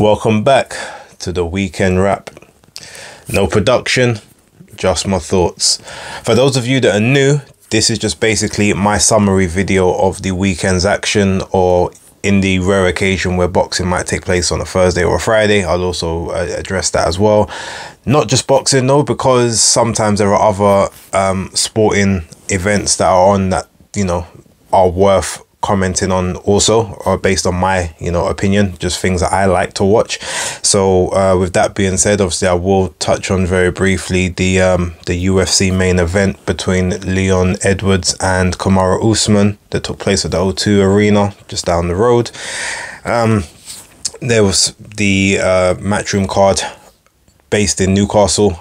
Welcome back to the weekend wrap. No production, just my thoughts. For those of you that are new, this is just basically my summary video of the weekend's action, or in the rare occasion where boxing might take place on a Thursday or a Friday, I'll also address that as well. Not just boxing though, because sometimes there are other sporting events that are on that, you know, are worth commenting on also, or based on my, you know, opinion, just things that I like to watch. So with that being said, obviously I will touch on very briefly the UFC main event between Leon Edwards and Kamaru Usman that took place at the O2 Arena just down the road. There was the Matchroom card based in Newcastle,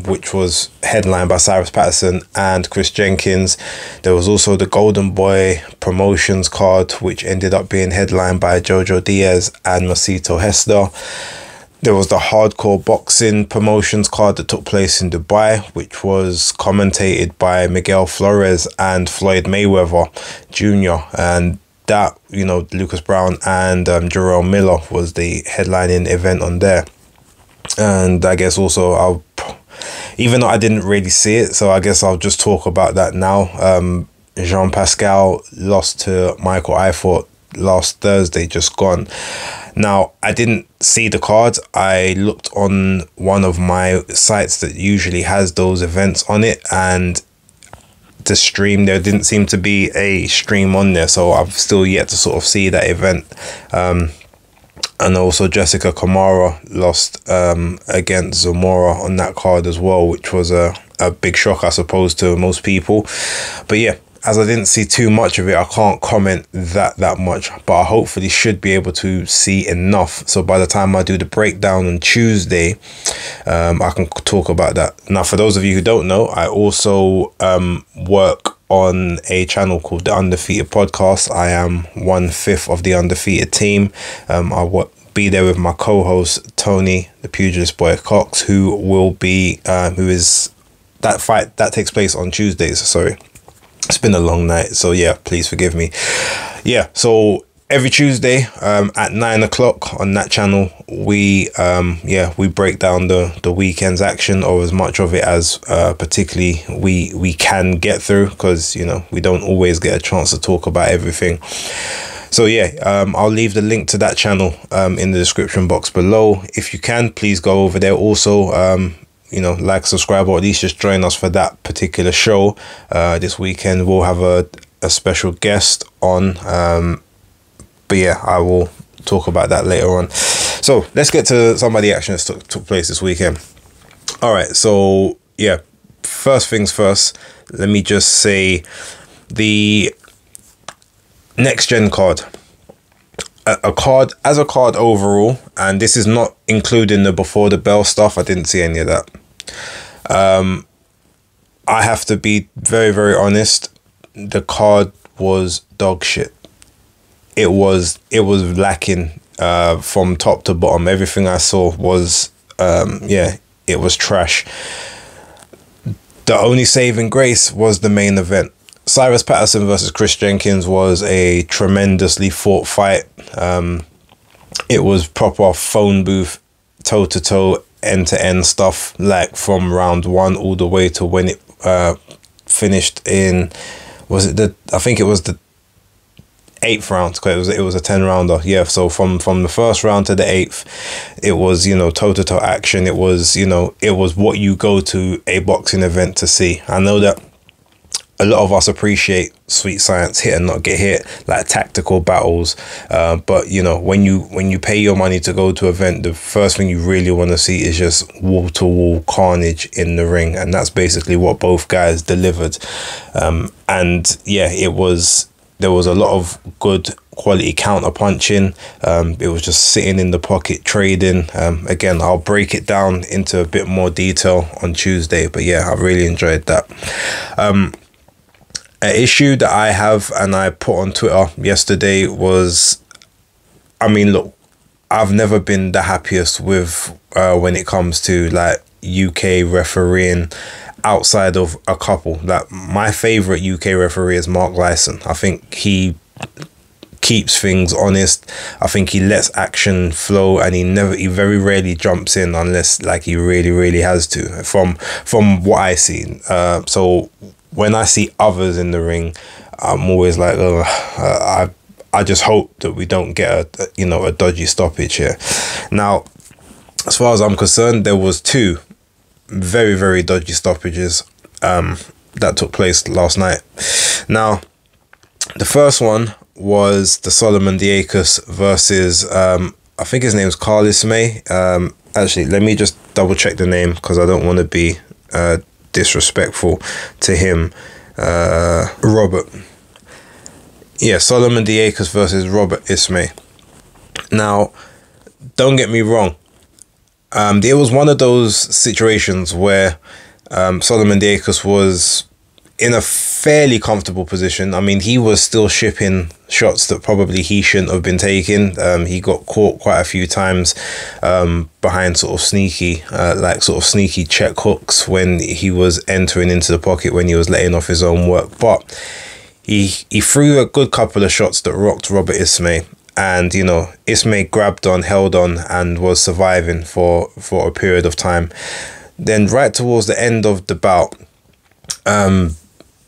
which was headlined by Cyrus Patterson and Chris Jenkins. There was also the Golden Boy Promotions card, which ended up being headlined by Jojo Diaz and Masito Hester. There was the Hardcore Boxing Promotions card that took place in Dubai, which was commentated by Miguel Flores and Floyd Mayweather Jr. And that, you know, Lucas Brown and Jerome Miller was the headlining event on there. And I guess also even though I didn't really see it, so I guess I'll just talk about that now. Jean Pascal lost to Michael Eifort last Thursday, just gone. Now, I didn't see the cards. I looked on one of my sites that usually has those events on it, and the stream, there didn't seem to be a stream on there, so I've still yet to sort of see that event. And also Jessica Kamara lost against Zamora on that card as well, which was a big shock, I suppose, to most people. But yeah, as I didn't see too much of it, I can't comment that much, but I hopefully should be able to see enough. So by the time I do the breakdown on Tuesday, I can talk about that. Now, for those of you who don't know, I also work on a channel called The Undefeated Podcast. I am 1/5 of the Undefeated team. I'll be there with my co-host Tony, the Pugilistboy Cox, who will be who is that fight that takes place on Tuesdays. Sorry, it's been a long night, so yeah, please forgive me. Yeah, so every Tuesday at 9 o'clock on that channel, we break down the weekend's action, or as much of it as particularly we can get through, because, you know, we don't always get a chance to talk about everything. So yeah, I'll leave the link to that channel in the description box below. If you can, please go over there. Also, you know, like, subscribe, or at least just join us for that particular show. This weekend we'll have a special guest on. But yeah, I will talk about that later on. So let's get to some of the action that took place this weekend. All right, so yeah, first things first, let me just say the next gen card. A card overall, and this is not including the before the bell stuff. I didn't see any of that. I have to be very honest. The card was dog shit. It was lacking from top to bottom. Everything I saw was it was trash. The only saving grace was the main event. Cyrus Patterson versus Chris Jenkins was a tremendously fought fight. It was proper phone booth, toe to toe, end to end stuff, like from round one all the way to when it finished in, I think it was the 8th round, because it was a 10-rounder. Yeah, so from the first round to the 8th, it was, you know, toe-to-toe action. It was, you know, it was what you go to a boxing event to see. I know that a lot of us appreciate sweet science, hit and not get hit, like tactical battles, but you know, when you pay your money to go to an event, the first thing you really want to see is just wall-to-wall carnage in the ring, and that's basically what both guys delivered. And yeah, there was a lot of good quality counter punching. It was just sitting in the pocket trading. Again, I'll break it down into a bit more detail on Tuesday, but yeah, I really enjoyed that. An issue that I have, and I put on Twitter yesterday, was, I mean, look, I've never been the happiest with when it comes to like UK refereeing outside of a couple. Like, my favorite UK referee is Mark Lyson. I think he keeps things honest. I think he lets action flow, and he very rarely jumps in unless like he really has to, from what I see. So when I see others in the ring, I'm always like, I just hope that we don't get a dodgy stoppage here. Now, as far as I'm concerned, there was two very dodgy stoppages that took place last night. Now, the first one was the Solomon Diaz versus I think his name's Carlos May. Actually, let me just double check the name because I don't want to be disrespectful to him. Robert. Yeah, Solomon Diaz versus Robert Ismay. Now, don't get me wrong. It was one of those situations where Solomon Diaz was in a fairly comfortable position. I mean, he was still shipping shots that probably he shouldn't have been taking. He got caught quite a few times behind sort of sneaky check hooks when he was entering into the pocket, when he was letting off his own work. But he threw a good couple of shots that rocked Robert Ismay. And, Ismay grabbed on, held on, and was surviving for a period of time. Then right towards the end of the bout,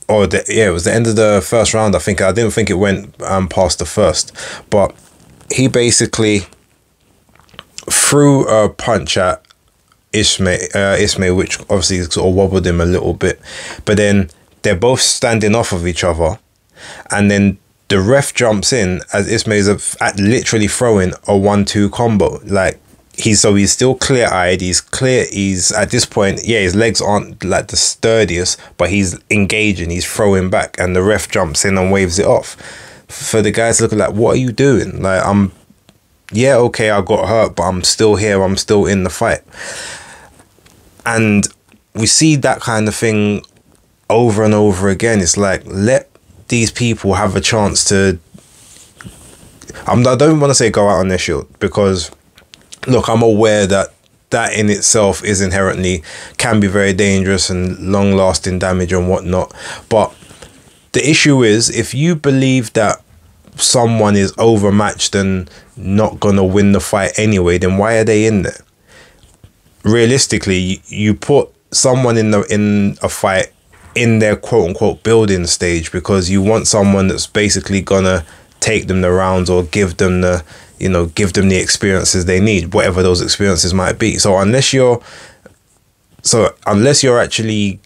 it was the end of the first round, I think. I didn't think it went past the first. But he basically threw a punch at Ismay, which obviously sort of wobbled him a little bit. But then they're both standing off of each other. And then the ref jumps in as Ismay's literally throwing a 1-2 combo. Like, he's still clear-eyed. He's at this point, his legs aren't like the sturdiest, but he's engaging, he's throwing back, and the ref jumps in and waves it off. For the guys looking like, what are you doing? Like, okay, I got hurt, but I'm still here, I'm still in the fight. And we see that kind of thing over and over again. It's like, let these people have a chance to, I don't want to say go out on their shield, because look, I'm aware that in itself is inherently, can be very dangerous and long lasting damage and whatnot. But the issue is, if you believe that someone is overmatched and not gonna win the fight anyway, then why are they in there? Realistically, you put someone in a fight in their quote unquote building stage because you want someone that's basically gonna take them the rounds or give them the experiences they need, whatever those experiences might be. So unless you're actually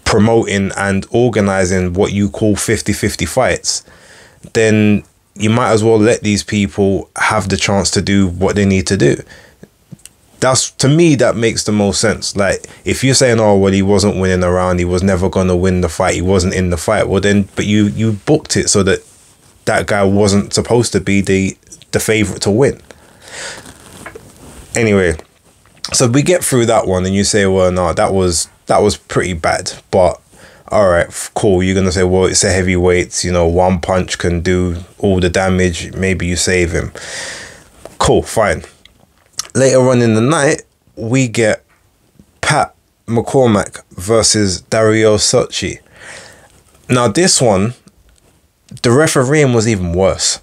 promoting and organizing what you call 50-50 fights, then you might as well let these people have the chance to do what they need to do. To me, that makes the most sense. Like, if you're saying, oh, well, he wasn't winning a round, he was never going to win the fight, he wasn't in the fight, well then, but you booked it so that guy wasn't supposed to be the favorite to win. Anyway, so we get through that one and you say, well, no, that was pretty bad. But all right, cool. You're going to say, well, it's a heavyweight, one punch can do all the damage. Maybe you save him. Cool, fine. Later on in the night, we get Pat McCormack versus Dario Soti. Now, this one, the refereeing was even worse.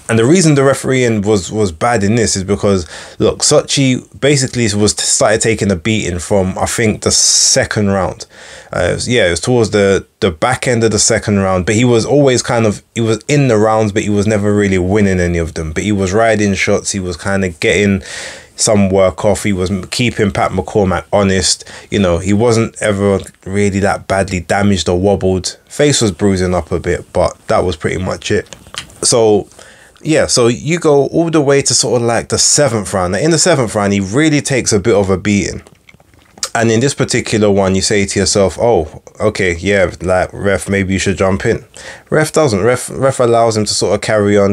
And the reason the refereeing was bad in this is because, look, Soti basically started taking a beating from, I think, the second round. It was towards the back end of the second round. But he was always he was in the rounds, but he was never really winning any of them. But he was riding shots. He was kind of getting some work off. He was keeping Pat McCormack honest. He wasn't ever really that badly damaged or wobbled. Face was bruising up a bit, but that was pretty much it. So you go all the way to sort of like the seventh round. Now, in the seventh round, he really takes a bit of a beating. And in this particular one, you say to yourself, oh, okay, yeah, like, ref, maybe you should jump in. Ref doesn't. Ref allows him to sort of carry on.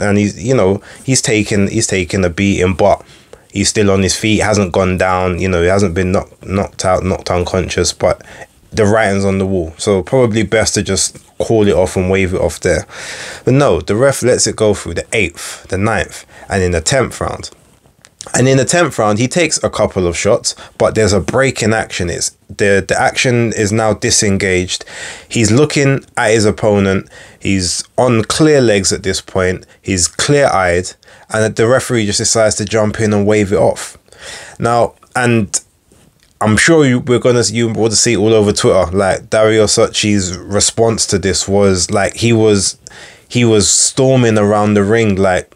And he's taken a beating, but he's still on his feet, hasn't gone down, he hasn't been knocked unconscious, but the writing's on the wall. So probably best to just call it off and wave it off there. But no, the ref lets it go through the 8th, the 9th, and in the 10th round. And in the 10th round, he takes a couple of shots, but there's a break in action. It's the action is now disengaged. He's looking at his opponent. He's on clear legs at this point. He's clear-eyed, and the referee just decides to jump in and wave it off. Now, and I'm sure you will see it all over Twitter. Like, Dario Sochi's response to this was like he was storming around the ring, like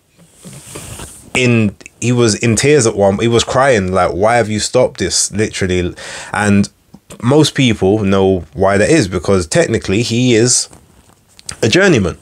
he was in tears at one. He was crying like, "Why have you stopped this?" Literally, and most people know why that is, because technically he is a journeyman.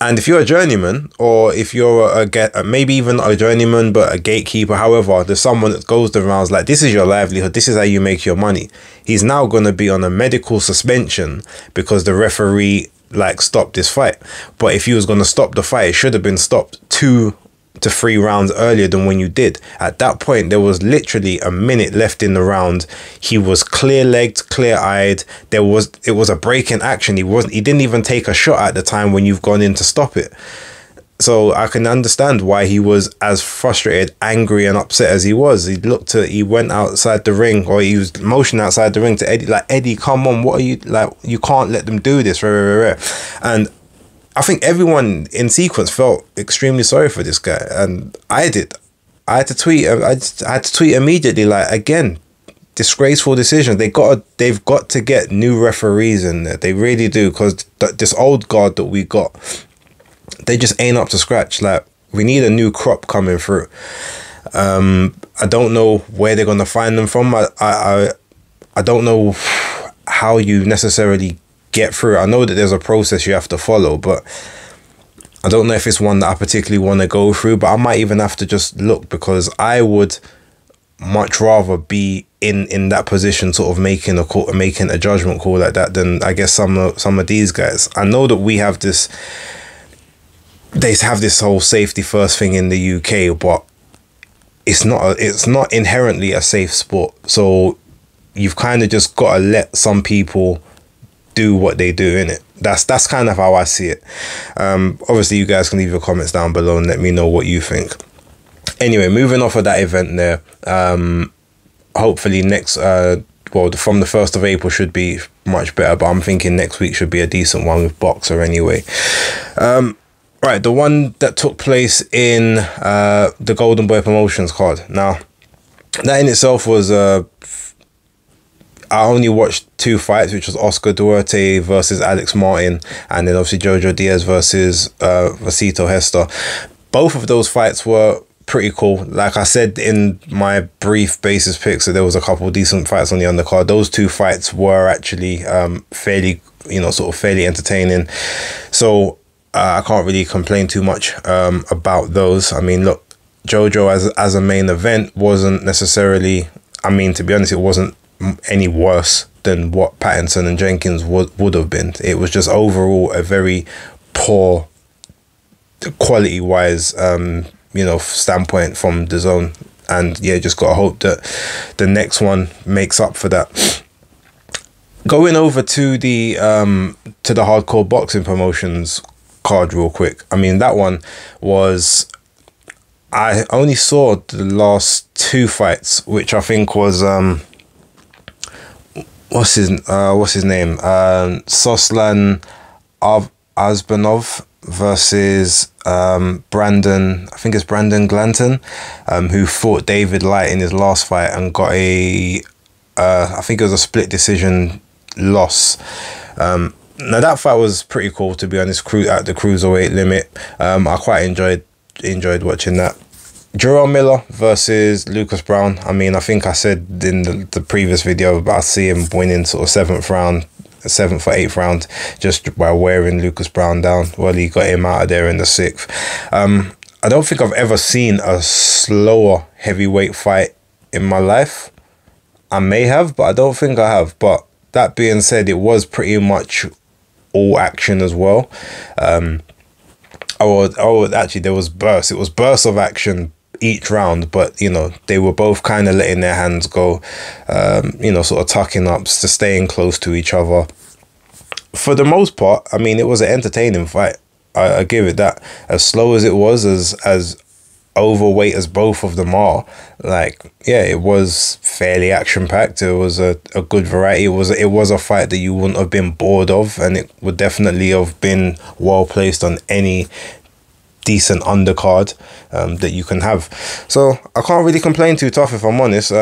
And if you're a journeyman, or if you're maybe even a journeyman but a gatekeeper, however, there's someone that goes the rounds, like, this is your livelihood, this is how you make your money. He's now going to be on a medical suspension because the referee like stopped this fight. But if he was going to stop the fight, it should have been stopped 2 to 3 rounds earlier than when you did. At that point, there was literally a minute left in the round. He was clear-legged, clear-eyed. It was a break in action. He didn't even take a shot at the time when you've gone in to stop it. So I can understand why he was as frustrated, angry, and upset as he was. He went outside the ring, or he was motioning outside the ring to Eddie, like, "Eddie, come on, what are you, like, you can't let them do this." And I think everyone in sequence felt extremely sorry for this guy, and I did. I had to tweet. I had to tweet immediately, like, again, disgraceful decision. They've got to get new referees in there. They really do, because this old guard that we got, they just ain't up to scratch. Like, we need a new crop coming through. I don't know where they're gonna find them from. I don't know how you necessarily get through it. I know that there's a process you have to follow, but I don't know if it's one that I particularly want to go through. But I might even have to just look, because I would much rather be in that position, sort of making a judgment call like that, than I guess some of these guys. I know that we have this. They have this whole safety first thing in the UK, but it's not inherently a safe sport. So you've kind of just got to let some people do what they do in it. That's kind of how I see it. Obviously, you guys can leave your comments down below and let me know what you think. Anyway, moving off of that event there, hopefully next from the 1st of April should be much better, but I'm thinking next week should be a decent one with Boxer anyway. Right, the one that took place in the Golden Boy Promotions card. Now, that in itself was I only watched 2 fights, which was Oscar Duarte versus Alex Martin, and then obviously Jojo Diaz versus Vasito Hester. Both of those fights were pretty cool. Like I said in my brief basis picks, that there was a couple decent fights on the undercard. Those 2 fights were actually fairly entertaining. So I can't really complain too much about those. I mean, look, Jojo as a main event wasn't necessarily, I mean, to be honest, it wasn't any worse than what Pattinson and Jenkins would have been. It was just overall a very poor quality wise standpoint from the zone, and yeah, just gotta hope that the next one makes up for that. Going over to the Hardcore Boxing Promotions card real quick. I mean, that one was, I only saw the last 2 fights, which I think was what's his name? Soslan Azbanov versus Brandon, I think it's Brandon Glanton, who fought David Light in his last fight and got I think it was a split decision loss. Now that fight was pretty cool, to be honest, at the cruiserweight limit. I quite enjoyed watching that. Jerome Miller versus Lucas Brown. I mean, I think I said in the previous video about seeing him winning sort of 7th or 8th round just by wearing Lucas Brown down. Well, he got him out of there in the 6th. I don't think I've ever seen a slower heavyweight fight in my life. I may have, but I don't think I have. But that being said, it was pretty much all action as well. Actually, there was bursts. It was bursts of action each round, but they were both kind of letting their hands go, sort of tucking up, to staying close to each other. For the most part, I mean, it was an entertaining fight. I give it that. As slow as it was, as overweight as both of them are, like, yeah, it was fairly action packed. It was a good variety. It was a fight that you wouldn't have been bored of, and it would definitely have been well placed on any decent undercard that you can have. So I can't really complain too tough, if I'm honest.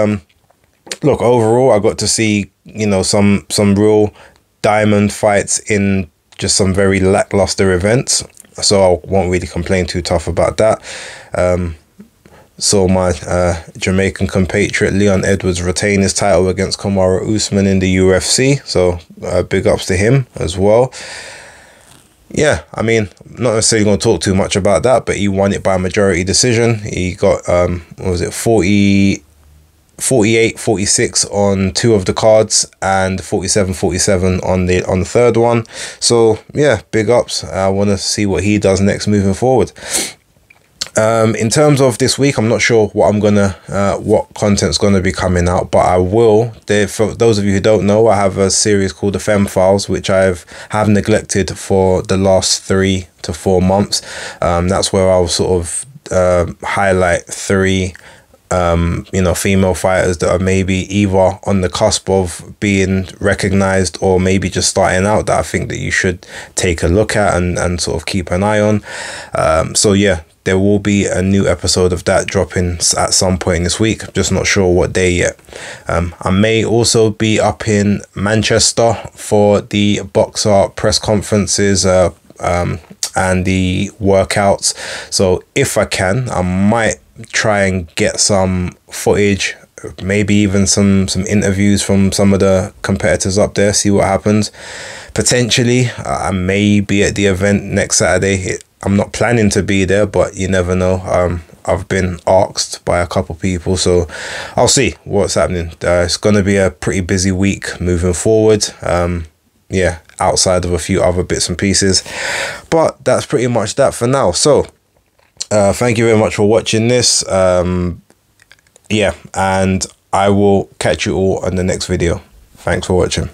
Look, overall, I got to see, you know, some real diamond fights in just some very lackluster events, so I won't really complain too tough about that. Saw my Jamaican compatriot Leon Edwards retain his title against Kamaru Usman in the UFC, so big ups to him as well. Yeah, I mean, not necessarily going to talk too much about that, but he won it by majority decision. He got what was it, 48-46 on 2 of the cards, and 47-47 on the third one. So yeah, big ups. I want to see what he does next moving forward. In terms of this week, I'm not sure what what content's gonna be coming out, but I will. For those of you who don't know, I have a series called The Femme Files, which have neglected for the last 3 to 4 months. That's where I'll sort of highlight 3 you know, female fighters that are maybe either on the cusp of being recognized, or maybe just starting out, that I think that you should take a look at and sort of keep an eye on. So yeah, there will be a new episode of that dropping at some point this week. I'm just not sure what day yet. I may also be up in Manchester for the Boxer press conferences and the workouts. So if I can, I might try and get some footage, maybe even some interviews from some of the competitors up there, see what happens. Potentially I may be at the event next Saturday. I'm not planning to be there, but you never know. I've been asked by a couple people, so I'll see what's happening. It's going to be a pretty busy week moving forward. Yeah, outside of a few other bits and pieces, but that's pretty much that for now. So thank you very much for watching this. Yeah, and I will catch you all on the next video. Thanks for watching.